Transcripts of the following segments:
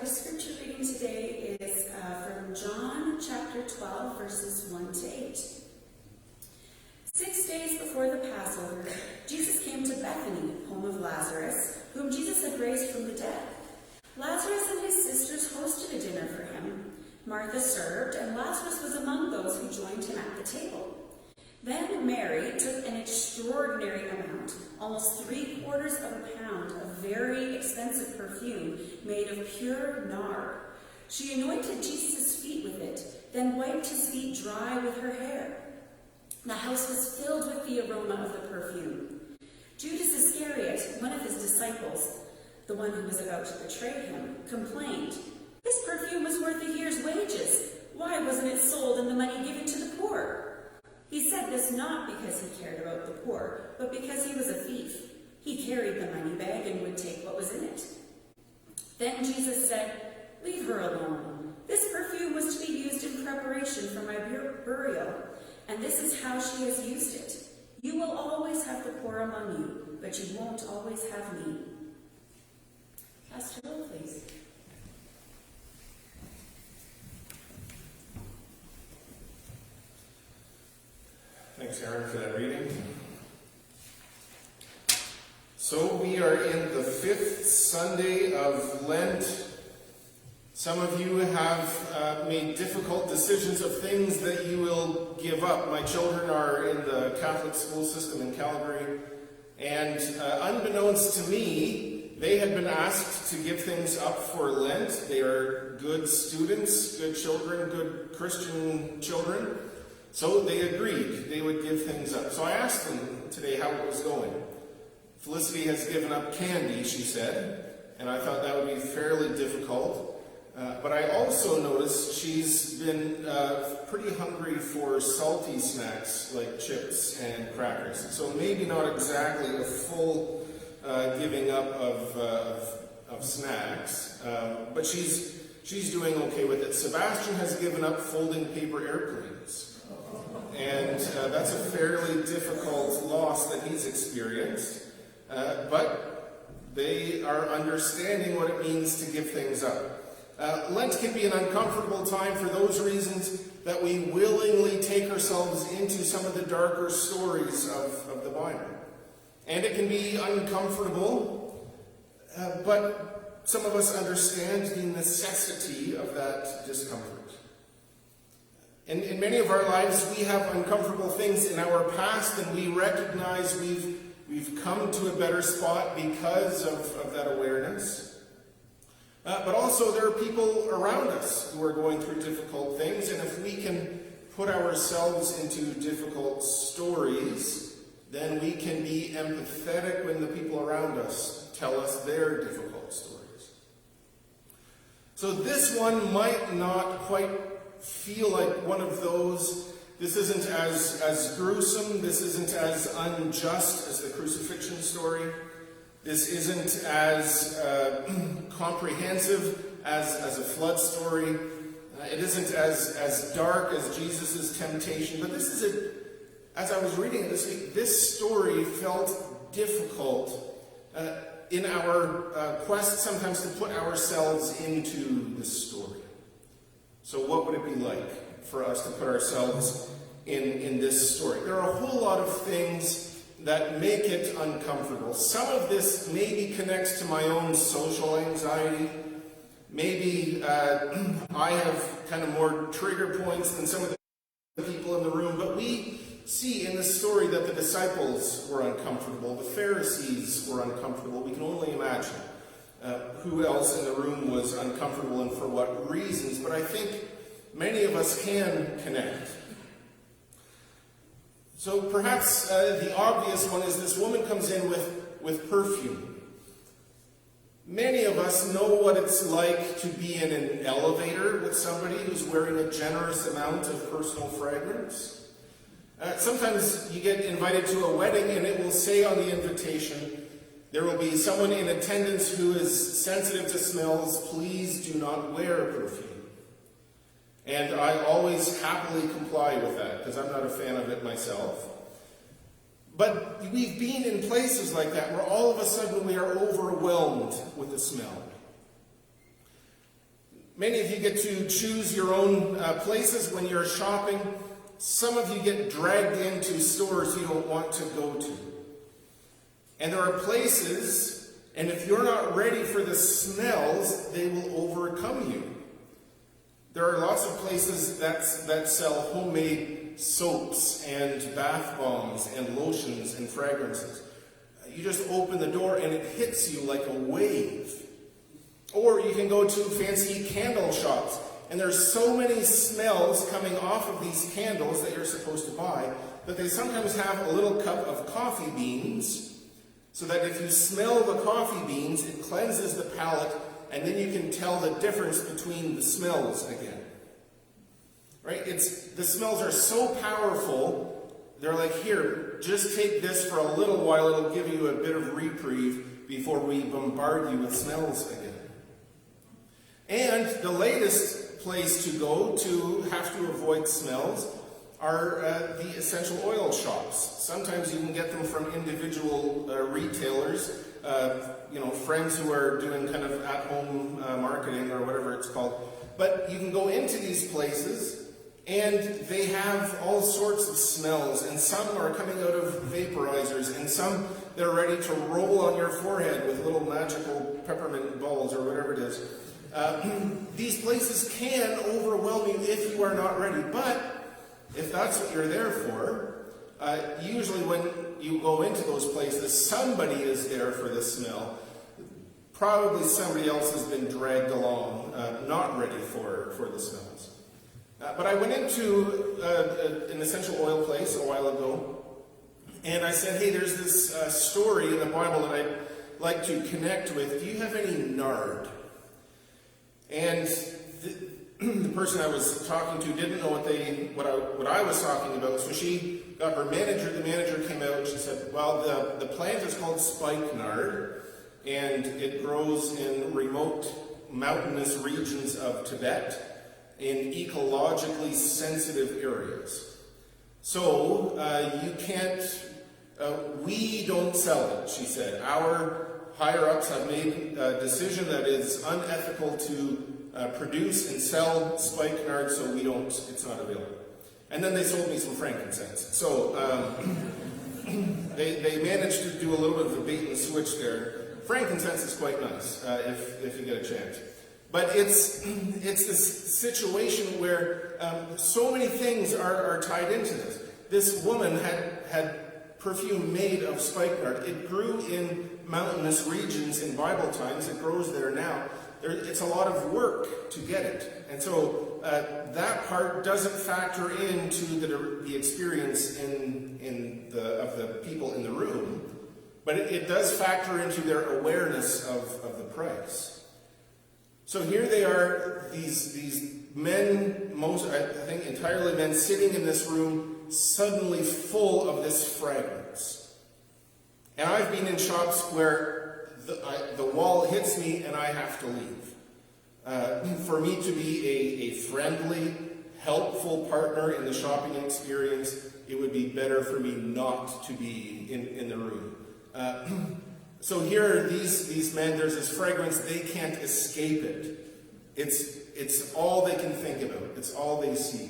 The scripture reading today is from John chapter 12, verses 1 to 8. 6 days before the Passover, Jesus came to Bethany, home of Lazarus, whom Jesus had raised from the dead. Lazarus and his sisters hosted a dinner for him. Martha served, and Lazarus was among those who joined him at the table. Then Mary took an extraordinary amount, almost 3/4 of a pound of very expensive perfume made of pure nard. She anointed Jesus' feet with it, then wiped his feet dry with her hair. The house was filled with the aroma of the perfume. Judas Iscariot, one of his disciples, the one who was about to betray him, complained, "This perfume was worth a year's wages. Why wasn't it sold and the money given to the poor?" He said this not because he cared about the poor, but because he was a thief. He carried the money bag and would take what was in it. Then Jesus said, "Leave her alone. This perfume was to be used in preparation for my burial, and this is how she has used it. You will always have the poor among you, but you won't always have me." Pastor Will, please. Thanks, Aaron, for that reading. So we are in the 5th Sunday of Lent. Some of you have made difficult decisions of things that you will give up. My children are in the Catholic school system in Calgary, and unbeknownst to me, they had been asked to give things up for Lent. They are good students, good children, good Christian children. So they agreed they would give things up. So I asked them today how it was going. Felicity has given up candy, she said, and I thought that would be fairly difficult. But I also noticed she's been pretty hungry for salty snacks like chips and crackers. So maybe not exactly a full giving up of snacks, but she's doing okay with it. Sebastian has given up folding paper airplanes. And that's a fairly difficult loss that he's experienced. But they are understanding what it means to give things up. Lent can be an uncomfortable time for those reasons that we willingly take ourselves into some of the darker stories of the Bible. And it can be uncomfortable, but some of us understand the necessity of that discomfort. In many of our lives, we have uncomfortable things in our past, and we recognize we've come to a better spot because of that awareness. But also, there are people around us who are going through difficult things, and if we can put ourselves into difficult stories, then we can be empathetic when the people around us tell us their difficult stories. So this one might not quite feel like one of those. This isn't as gruesome, this isn't as unjust as the crucifixion story. This isn't as comprehensive as a flood story. It isn't as dark as Jesus' temptation. But this is as I was reading it this week, this story felt difficult in our quest sometimes to put ourselves into this story. So what would it be like for us to put ourselves in this story? There are a whole lot of things that make it uncomfortable. Some of this maybe connects to my own social anxiety. Maybe I have kind of more trigger points than some of the people in the room, but we see in the story that the disciples were uncomfortable, the Pharisees were uncomfortable. We can only imagine who else in the room was uncomfortable and for what reasons, but I think many of us can connect. So perhaps the obvious one is this woman comes in with perfume. Many of us know what it's like to be in an elevator with somebody who's wearing a generous amount of personal fragrance. Sometimes you get invited to a wedding and it will say on the invitation, there will be someone in attendance who is sensitive to smells. Please do not wear perfume. And I always happily comply with that because I'm not a fan of it myself. But we've been in places like that where all of a sudden we are overwhelmed with the smell. Many of you get to choose your own places when you're shopping. Some of you get dragged into stores you don't want to go to. And there are places, and if you're not ready for the smells, they will overcome you. There are lots of places that sell homemade soaps and bath bombs and lotions and fragrances. You just open the door and it hits you like a wave. Or you can go to fancy candle shops, and there's so many smells coming off of these candles that you're supposed to buy that they sometimes have a little cup of coffee beans, so that if you smell the coffee beans, it cleanses the palate, and then you can tell the difference between the smells again. Right? The smells are so powerful, they're like, here, just take this for a little while, it'll give you a bit of reprieve before we bombard you with smells again. And the latest place to go to have to avoid smells are the essential oil shops. Sometimes you can get them from individual retailers, friends who are doing kind of at-home marketing or whatever it's called. But you can go into these places and they have all sorts of smells, and some are coming out of vaporizers, and some they're ready to roll on your forehead with little magical peppermint balls or whatever it is. These places can overwhelm you if you are not ready, but if that's what you're there for, usually when you go into those places, somebody is there for the smell. Probably somebody else has been dragged along, not ready for the smells. But I went into an essential oil place a while ago, and I said, hey, there's this story in the Bible that I'd like to connect with. Do you have any nard? And the person I was talking to didn't know what I was talking about, so she got her manager. The manager came out and she said, well, the plant is called spikenard, and it grows in remote mountainous regions of Tibet in ecologically sensitive areas. So you can't, we don't sell it, she said. Our higher-ups have made a decision that is unethical to produce and sell spikenard, so it's not available. And then they sold me some frankincense. So they managed to do a little bit of a bait and switch there. Frankincense is quite nice, if you get a chance. But it's this situation where so many things are tied into this. This woman had perfume made of spikenard. It grew in mountainous regions in Bible times. It grows there now. It's a lot of work to get it. And so that part doesn't factor into the experience of the people in the room, but it does factor into their awareness of the price. So here they are, these men, I think entirely men, sitting in this room, suddenly full of this fragrance. And I've been in shops where the wall hits me and I have to leave. For me to be a friendly, helpful partner in the shopping experience, it would be better for me not to be in the room. So here are these men, there's this fragrance, they can't escape it. It's all they can think about. It's all they see.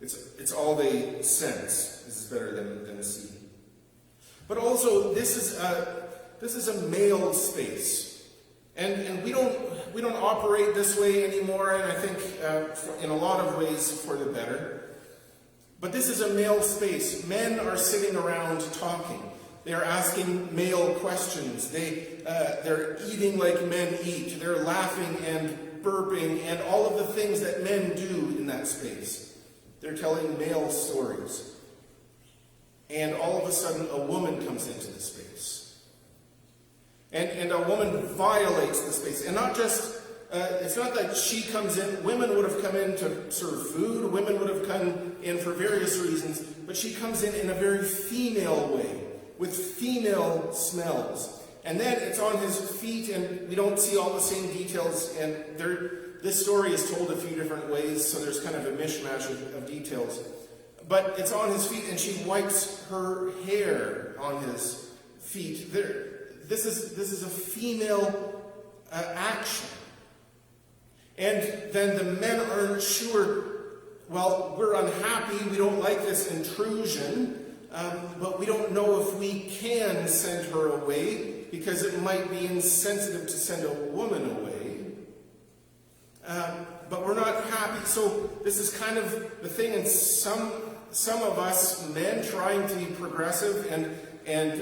It's all they sense. This is better than see. But also, this is a male space. And we don't operate this way anymore, and I think in a lot of ways for the better. But this is a male space. Men are sitting around talking. They are asking male questions. They're eating like men eat. They're laughing and burping and all of the things that men do in that space. They're telling male stories. And all of a sudden, a woman comes into the space. And a woman violates the space. And not just, it's not that she comes in. Women would have come in to serve food. Women would have come in for various reasons. But she comes in a very female way, with female smells. And then it's on his feet, and we don't see all the same details. And this story is told a few different ways, so there's kind of a mishmash of details. But it's on his feet, and she wipes her hair on his feet. This is a female action. And then the men aren't sure, well, we're unhappy, we don't like this intrusion, but we don't know if we can send her away because it might be insensitive to send a woman away. But we're not happy. So this is kind of the thing in some of us men trying to be progressive and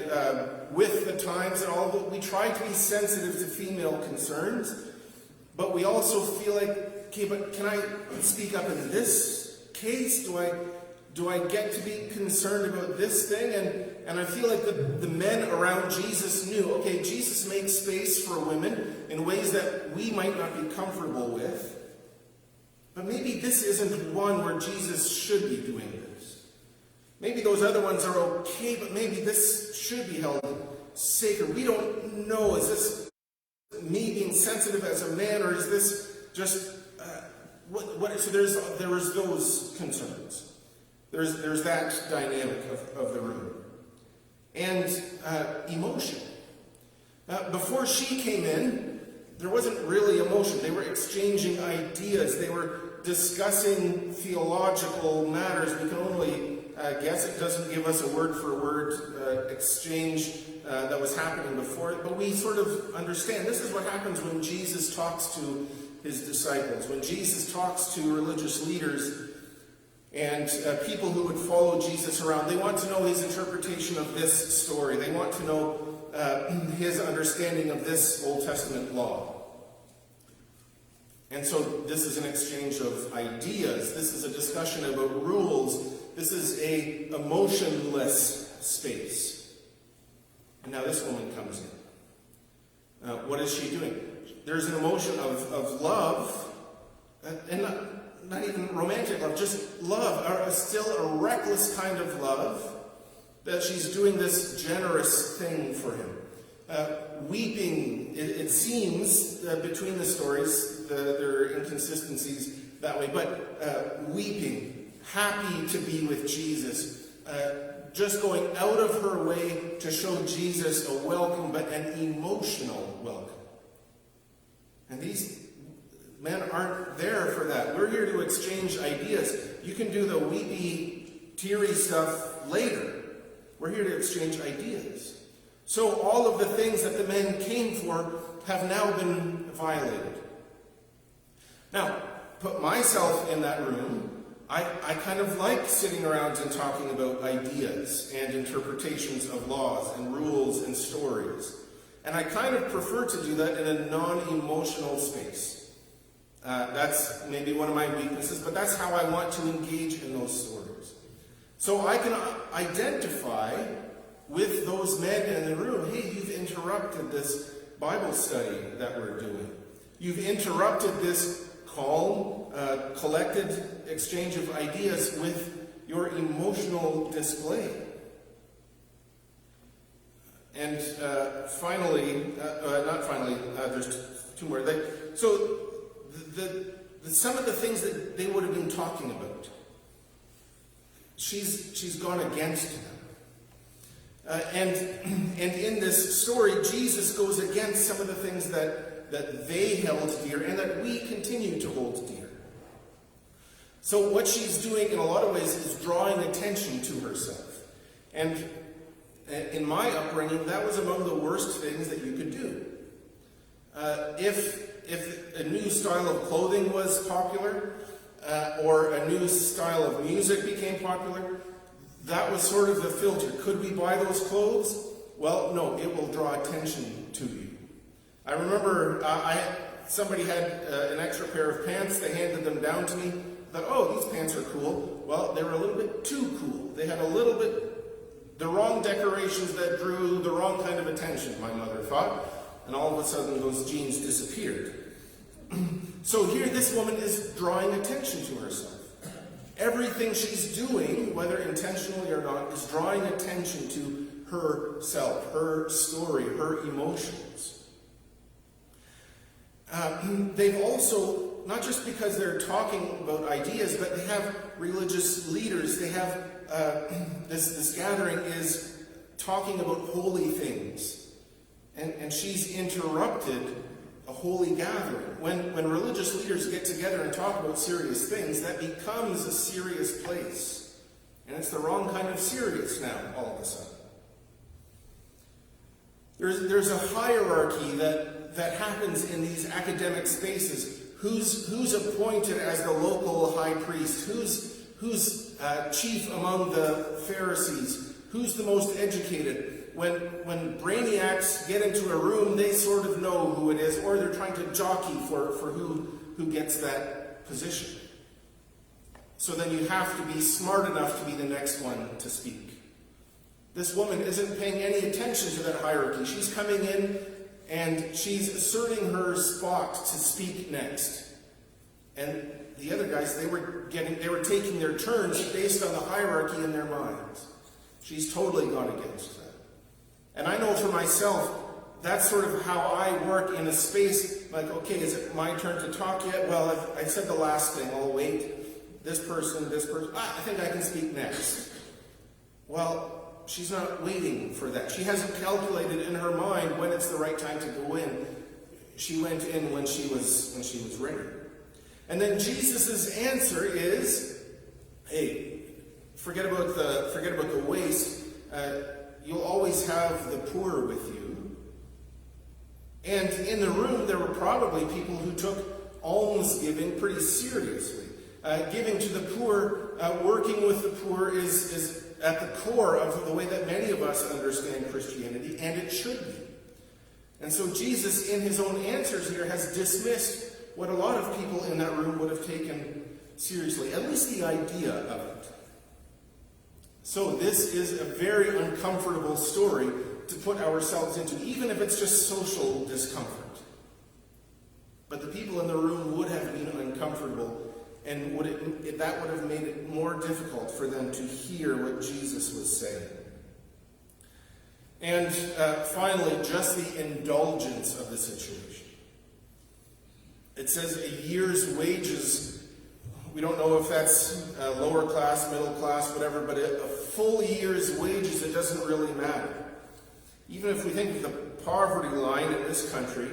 with the times and all, but we try to be sensitive to female concerns, but we also feel like, okay, but can I speak up in this case? Do I get to be concerned about this thing? And I feel like the men around Jesus knew, okay, Jesus makes space for women in ways that we might not be comfortable with. But maybe this isn't one where Jesus should be doing this. Maybe those other ones are okay, but maybe this should be held sacred. We don't know. Is this me being sensitive as a man, or is this just so there was those concerns. There's that dynamic of the room. And emotion. Before she came in, there wasn't really emotion. They were exchanging ideas. They were discussing theological matters. We can only guess. It doesn't give us a word-for-word exchange that was happening before it, but we sort of understand. This is what happens when Jesus talks to his disciples. When Jesus talks to religious leaders and people who would follow Jesus around, they want to know his interpretation of this story. They want to know his understanding of this Old Testament law. And so this is an exchange of ideas. This is a discussion about rules. This is a emotionless space. And now this woman comes in. What is she doing? There's an emotion of love, and not even romantic love, just love, or still a reckless kind of love, that she's doing this generous thing for him. Weeping, it seems, between the stories, there are inconsistencies that way, but weeping, happy to be with Jesus, just going out of her way to show Jesus a welcome, but an emotional welcome. And these men aren't there for that. We're here to exchange ideas. You can do the weepy, teary stuff later. We're here to exchange ideas. So all of the things that the men came for have now been violated. Now, put myself in that room. I kind of like sitting around and talking about ideas and interpretations of laws and rules and stories. And I kind of prefer to do that in a non-emotional space. That's maybe one of my weaknesses, but that's how I want to engage in those stories. So I can identify with those men in the room. Hey, you've interrupted this Bible study that we're doing. You've interrupted this calm, collected exchange of ideas with your emotional display. And there's two more. Some of the things that they would have been talking about, she's gone against them. And in this story, Jesus goes against some of the things that they held dear and that we continue to hold dear. So what she's doing in a lot of ways is drawing attention to herself. And in my upbringing, that was among the worst things that you could do. If a new style of clothing was popular, or a new style of music became popular, that was sort of the filter. Could we buy those clothes? Well, no, it will draw attention to you. I remember somebody had an extra pair of pants. They handed them down to me. I thought, oh, these pants are cool. Well, they were a little bit too cool. They had a little bit the wrong decorations that drew the wrong kind of attention, my mother thought. And all of a sudden, those jeans disappeared. So here, this woman is drawing attention to herself. Everything she's doing, whether intentionally or not, is drawing attention to herself, her story, her emotions. They've also, not just because they're talking about ideas, but they have religious leaders. They have, this gathering is talking about holy things. And she's interrupted a holy gathering. When religious leaders get together and talk about serious things, that becomes a serious place. And it's the wrong kind of serious now, all of a sudden. There's a hierarchy that happens in these academic spaces. Who's appointed as the local high priest? Who's chief among the Pharisees? Who's the most educated? When brainiacs get into a room, they sort of know who it is, or they're trying to jockey for who gets that position. So then you have to be smart enough to be the next one to speak. This woman isn't paying any attention to that hierarchy. She's coming in and she's asserting her spot to speak next. And the other guys, they were taking their turns based on the hierarchy in their minds. She's totally gone against that. And I know for myself, that's sort of how I work in a space, like, okay, is it my turn to talk yet? Well, I said the last thing, I'll wait. This person, I think I can speak next. Well, she's not waiting for that. She hasn't calculated in her mind when it's the right time to go in. She went in when she was ready. And then Jesus' answer is, hey, forget about the waste. You'll always have the poor with you. And in the room, there were probably people who took almsgiving pretty seriously. Giving to the poor, working with the poor is at the core of the way that many of us understand Christianity, and it should be. And so Jesus, in his own answers here, has dismissed what a lot of people in that room would have taken seriously, at least the idea of it. So this is a very uncomfortable story to put ourselves into, even if it's just social discomfort. But the people in the room would have been uncomfortable, and that would have made it more difficult for them to hear what Jesus was saying. And finally, just the indulgence of the situation. It says a year's wages. We don't know if that's lower class, middle class, whatever, but a full year's wages, it doesn't really matter. Even if we think of the poverty line in this country,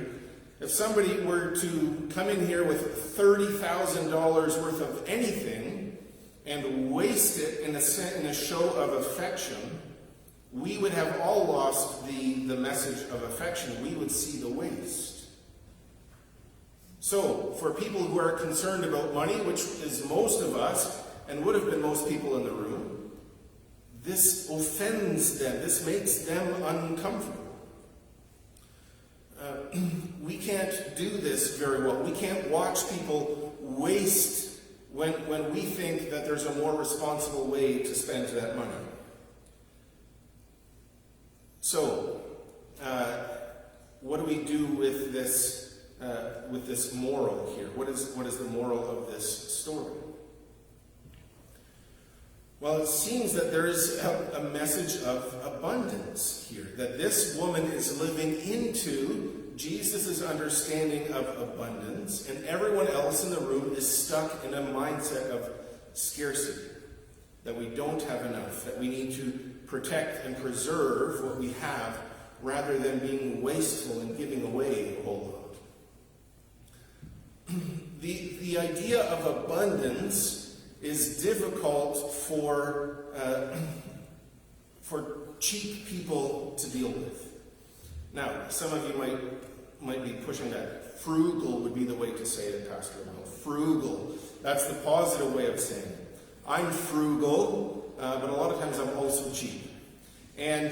if somebody were to come in here with $30,000 worth of anything and waste it in a show of affection, we would have all lost the message of affection. We would see the waste. So, for people who are concerned about money, which is most of us, and would have been most people in the room, this offends them. This makes them uncomfortable. We can't do this very well. We can't watch people waste when we think that there's a more responsible way to spend that money. So, what do we do with this moral here? What is the moral of this story? Well, it seems that there is a message of abundance here, that this woman is living into Jesus' understanding of abundance, and everyone else in the room is stuck in a mindset of scarcity, that we don't have enough, that we need to protect and preserve what we have rather than being wasteful and giving away a whole lot. The idea of abundance is difficult for cheap people to deal with. Now, some of you might be pushing that. Frugal would be the way to say it, Pastor Will. Frugal. That's the positive way of saying it. I'm frugal, but a lot of times I'm also cheap. And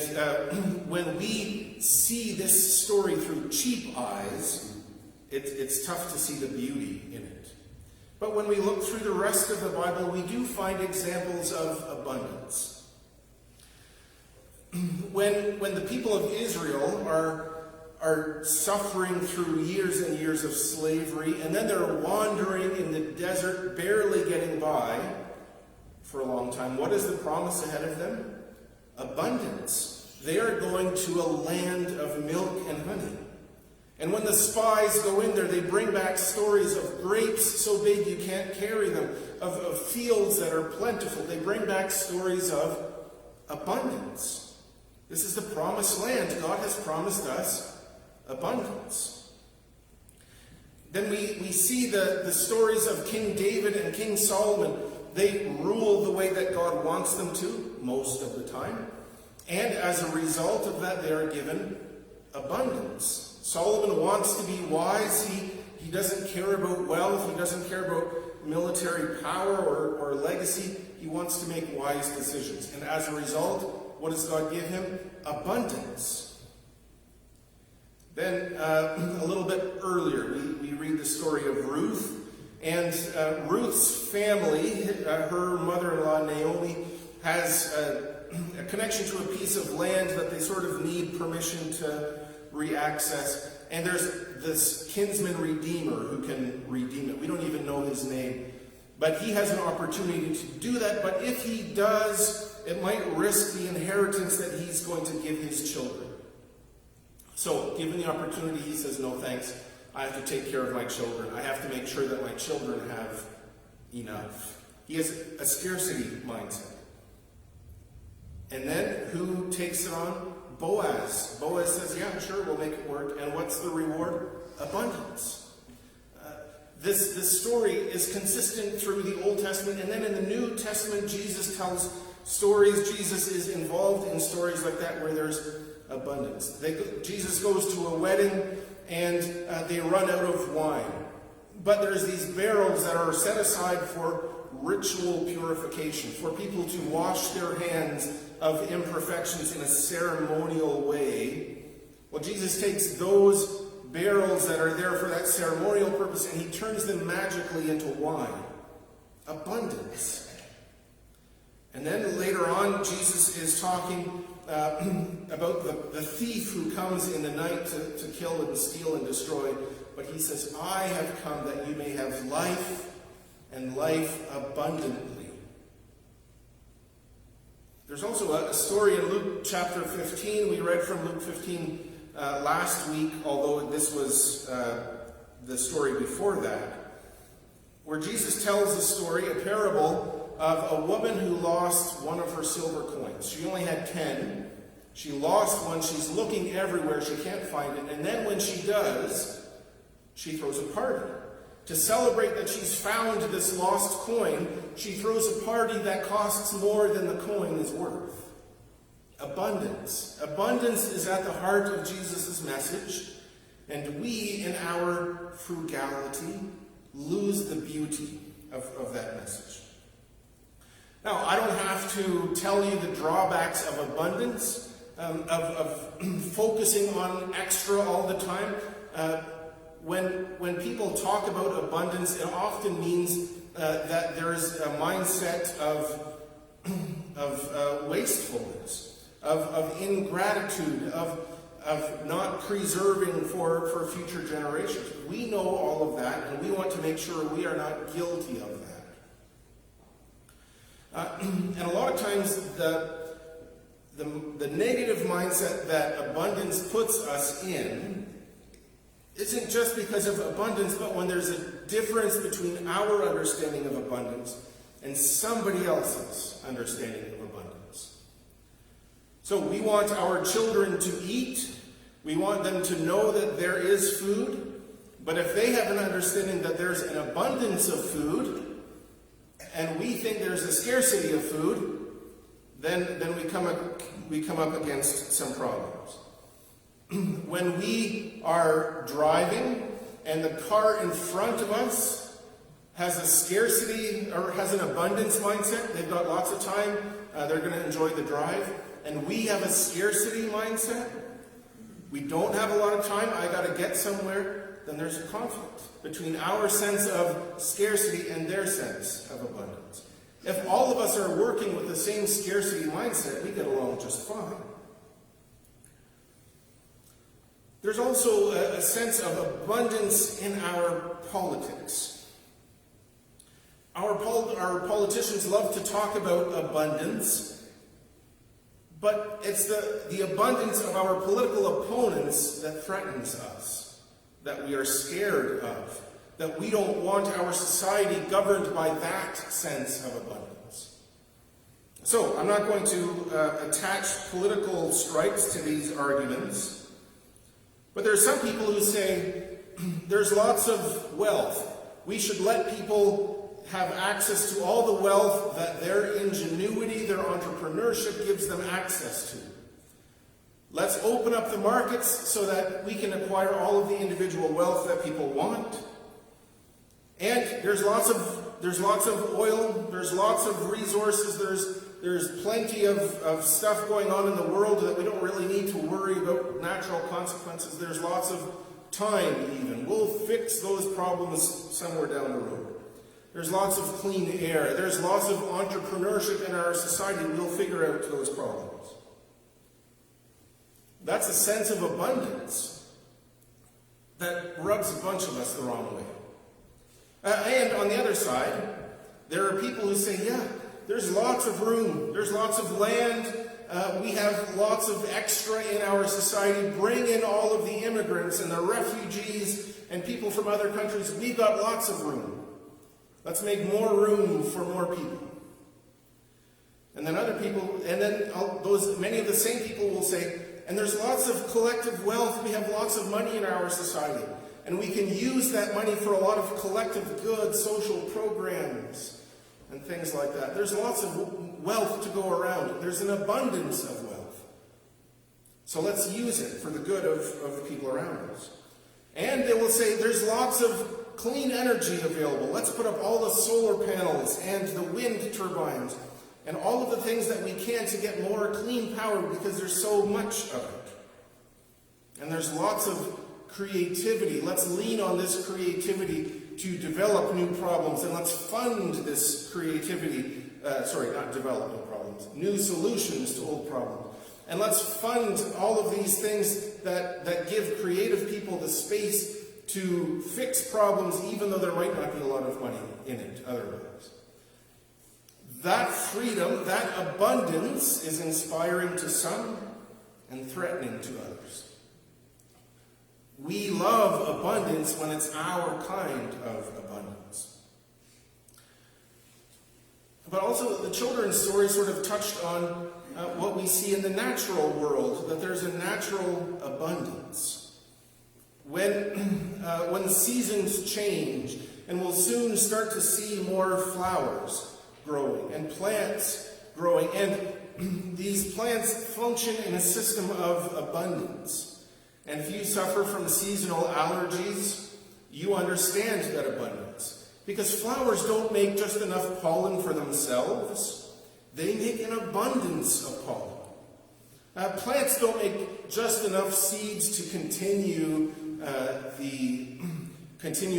when we see this story through cheap eyes, it's tough to see the beauty in it. But when we look through the rest of the Bible, we do find examples of abundance. When the people of Israel are suffering through years and years of slavery, and then they're wandering in the desert, barely getting by for a long time, what is the promise ahead of them? Abundance. They are going to a land of milk and honey. And when the spies go in there, they bring back stories of grapes so big you can't carry them, of fields that are plentiful. They bring back stories of abundance. This is the promised land. God has promised us abundance. Then we see the stories of King David and King Solomon. They rule the way that God wants them to, most of the time. And as a result of that, they are given abundance. Solomon wants to be wise. He doesn't care about wealth. He doesn't care about military power or legacy. He wants to make wise decisions. And as a result, what does God give him? Abundance. Then a little bit earlier, we read the story of Ruth. And Ruth's family, her mother-in-law Naomi, has a connection to a piece of land that they sort of need permission to re-access. And there's this kinsman redeemer who can redeem it. We don't even know his name. But he has an opportunity to do that. But if he does, it might risk the inheritance that he's going to give his children. So, given the opportunity, he says, no thanks. I have to take care of my children. I have to make sure that my children have enough. He has a scarcity mindset. And then, who takes it on? Boaz. Boaz says, yeah, sure, we'll make it work. And what's the reward? Abundance. This story is consistent through the Old Testament. And then in the New Testament, Jesus tells stories. Jesus is involved in stories like that where there's abundance. Jesus goes to a wedding and they run out of wine. But there's these barrels that are set aside for ritual purification, for people to wash their hands of imperfections in a ceremonial way. Well, Jesus takes those barrels that are there for that ceremonial purpose and he turns them magically into wine. Abundance. And then later on, Jesus is talking about the thief who comes in the night to kill and steal and destroy. But he says, I have come that you may have life and life abundantly. There's also a story in Luke chapter 15. We read from Luke 15 last week, although this was the story before that, where Jesus tells a story, a parable of a woman who lost one of her silver coins. She only had 10. She lost one. She's looking everywhere. She can't find it. And then when she does, she throws a party. To celebrate that she's found this lost coin, she throws a party that costs more than the coin is worth. Abundance. Abundance is at the heart of Jesus' message, and we, in our frugality, lose the beauty of that message. Now, I don't have to tell you the drawbacks of abundance, of focusing on extra all the time. When people talk about abundance, it often means that there's a mindset of wastefulness, of ingratitude, of not preserving for future generations. We know all of that, and we want to make sure we are not guilty of that. And a lot of times, the negative mindset that abundance puts us in isn't just because of abundance, but when there's a difference between our understanding of abundance and somebody else's understanding of abundance. So we want our children to eat. We want them to know that there is food. But if they have an understanding that there's an abundance of food, and we think there's a scarcity of food, then we come up against some problems. When we are driving and the car in front of us has a scarcity or has an abundance mindset, they've got lots of time, they're going to enjoy the drive, and we have a scarcity mindset, we don't have a lot of time, I got to get somewhere, then there's a conflict between our sense of scarcity and their sense of abundance. If all of us are working with the same scarcity mindset, we get along just fine. There's also a sense of abundance in our politics. Our politicians love to talk about abundance, but it's the abundance of our political opponents that threatens us, that we are scared of, that we don't want our society governed by that sense of abundance. So, I'm not going to attach political stripes to these arguments. But there are some people who say, there's lots of wealth. We should let people have access to all the wealth that their ingenuity, their entrepreneurship gives them access to. Let's open up the markets so that we can acquire all of the individual wealth that people want. And there's lots of oil, there's lots of resources, there's plenty of stuff going on in the world that we don't really need to worry about natural consequences. There's lots of time even. We'll fix those problems somewhere down the road. There's lots of clean air. There's lots of entrepreneurship in our society. We'll figure out those problems. That's a sense of abundance that rubs a bunch of us the wrong way. And on the other side, there are people who say, yeah, there's lots of room, there's lots of land, we have lots of extra in our society. Bring in all of the immigrants and the refugees and people from other countries. We've got lots of room. Let's make more room for more people. And then other people, and then many of the same people will say, and there's lots of collective wealth, we have lots of money in our society. And we can use that money for a lot of collective good, social programs, and things like that. There's lots of wealth to go around. There's an abundance of wealth. So let's use it for the good of the people around us. And they will say there's lots of clean energy available. Let's put up all the solar panels and the wind turbines and all of the things that we can to get more clean power because there's so much of it. And there's lots of creativity. Let's lean on this creativity to develop new problems, and let's fund this creativity, not develop new problems, new solutions to old problems. And let's fund all of these things that give creative people the space to fix problems even though there might not be a lot of money in it otherwise. That freedom, that abundance is inspiring to some and threatening to others. We love abundance when it's our kind of abundance. But also the children's story sort of touched on what we see in the natural world, that there's a natural abundance. When seasons change, and we'll soon start to see more flowers growing and plants growing, and these plants function in a system of abundance. And if you suffer from seasonal allergies, you understand that abundance. Because flowers don't make just enough pollen for themselves. They make an abundance of pollen. Plants don't make just enough seeds to continue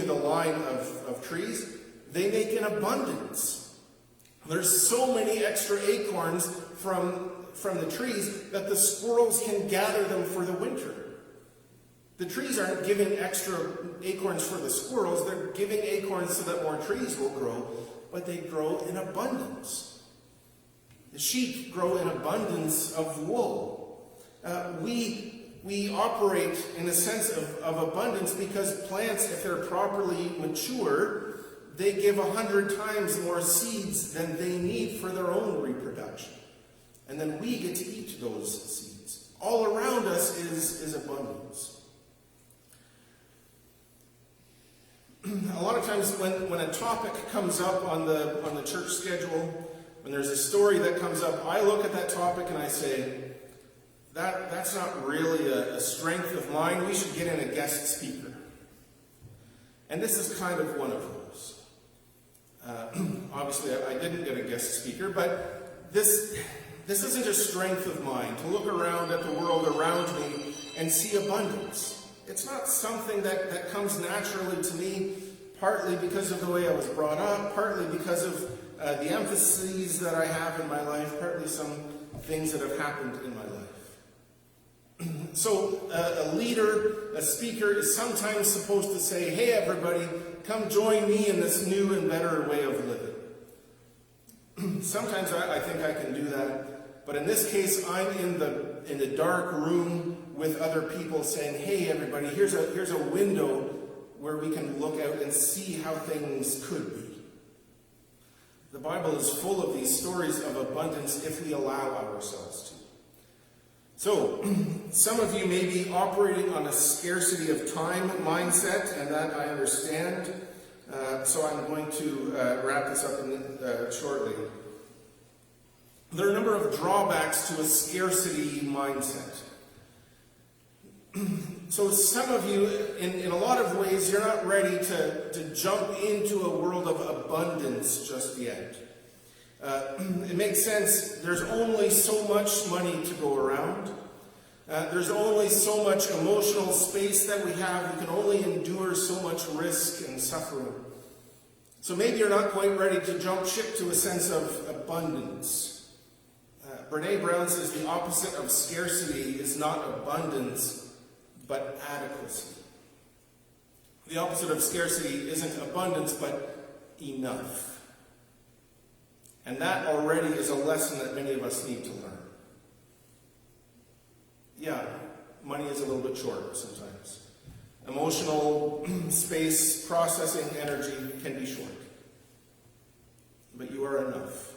the line of trees. They make an abundance. There's so many extra acorns from the trees that the squirrels can gather them for the winter. The trees aren't giving extra acorns for the squirrels, they're giving acorns so that more trees will grow, but they grow in abundance. The sheep grow in abundance of wool. We operate in a sense of abundance because plants, if they're properly mature, they give 100 times more seeds than they need for their own reproduction. And then we get to eat those seeds. All around us is abundance. A lot of times when a topic comes up on the church schedule, when there's a story that comes up, I look at that topic and I say, that's not really a strength of mine. We should get in a guest speaker. And this is kind of one of those. Obviously, I didn't get a guest speaker, but this isn't a strength of mine, to look around at the world around me and see abundance. It's not something that comes naturally to me, partly because of the way I was brought up, partly because of the emphases that I have in my life, partly some things that have happened in my life. So a leader, a speaker, is sometimes supposed to say, hey everybody, come join me in this new and better way of living. Sometimes I think I can do that, but in this case I'm in the dark room with other people saying, hey everybody, here's a window where we can look out and see how things could be. The Bible is full of these stories of abundance if we allow ourselves So, some of you may be operating on a scarcity of time mindset, and that I understand. So I'm going to wrap this up shortly. There are a number of drawbacks to a scarcity mindset. So some of you, in a lot of ways, you're not ready to jump into a world of abundance just yet. It makes sense. There's only so much money to go around. There's only so much emotional space that we have. We can only endure so much risk and suffering. So maybe you're not quite ready to jump ship to a sense of abundance. Brene Brown says the opposite of scarcity is not abundance, but adequacy. The opposite of scarcity isn't abundance, but enough. And that already is a lesson that many of us need to learn. Yeah, money is a little bit short sometimes. Emotional space, processing energy can be short. But you are enough.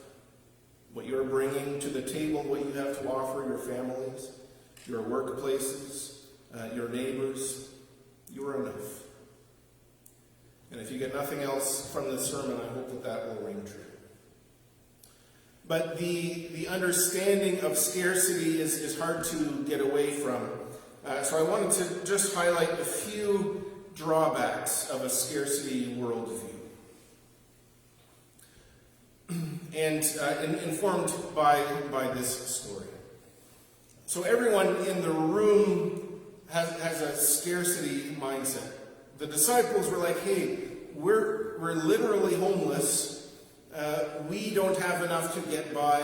What you are bringing to the table, what you have to offer your families, your workplaces, your neighbors, you are enough. And if you get nothing else from this sermon, I hope that will ring true. But the understanding of scarcity is hard to get away from. So I wanted to just highlight a few drawbacks of a scarcity worldview. And informed by this story. So everyone in the room has a scarcity mindset. The disciples were like, hey, we're literally homeless. We don't have enough to get by.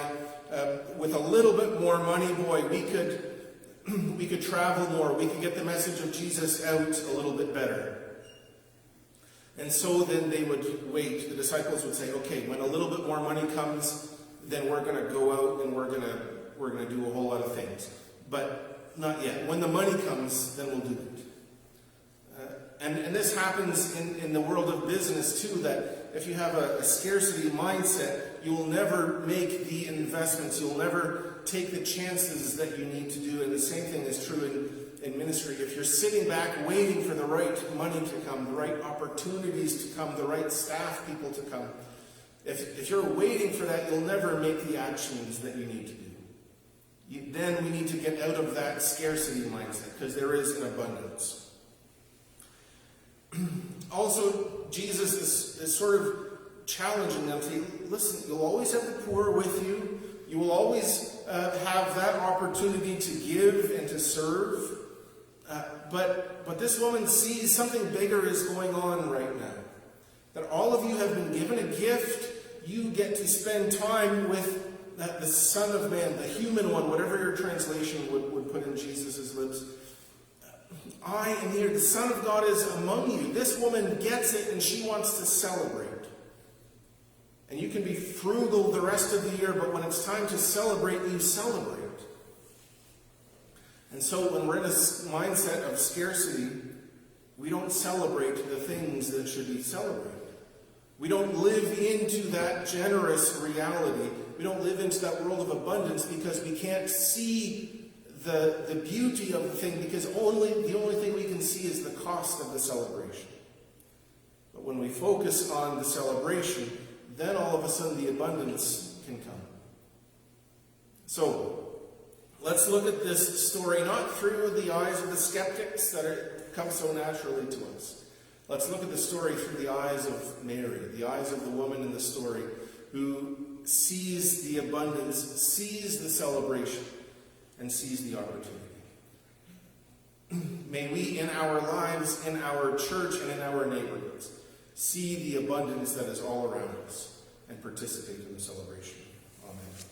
With a little bit more money, boy, we could travel more. We could get the message of Jesus out a little bit better. And so then they would wait. The disciples would say, okay, when a little bit more money comes, then we're going to go out and we're going to do a whole lot of things. But not yet. When the money comes, then we'll do it. And this happens in the world of business too, that if you have a scarcity mindset, you will never make the investments. You'll never take the chances that you need to do. And the same thing is true in ministry. If you're sitting back waiting for the right money to come, the right opportunities to come, the right staff people to come, if you're waiting for that, you'll never make the actions that you need to do. Then we need to get out of that scarcity mindset, because there is an abundance. Also, Jesus is sort of challenging them to say, listen, you'll always have the poor with you. You will always have that opportunity to give and to serve. But this woman sees something bigger is going on right now. That all of you have been given a gift. You get to spend time with the Son of Man, the human one, whatever your translation would put in Jesus' lips. I am here. The Son of God is among you. This woman gets it and she wants to celebrate. And you can be frugal the rest of the year, but when it's time to celebrate, you celebrate. And so when we're in a mindset of scarcity, we don't celebrate the things that should be celebrated. We don't live into that generous reality. We don't live into that world of abundance because we can't see the beauty of the thing, because the only thing we can see is the cost of the celebration. But when we focus on the celebration, then all of a sudden the abundance can come. So, let's look at this story not through the eyes of the skeptics that come so naturally to us. Let's look at the story through the eyes of Mary, the eyes of the woman in the story who sees the abundance, sees the celebration, and sees the opportunity. May we in our lives, in our church, and in our neighborhoods see the abundance that is all around us and participate in the celebration. Amen.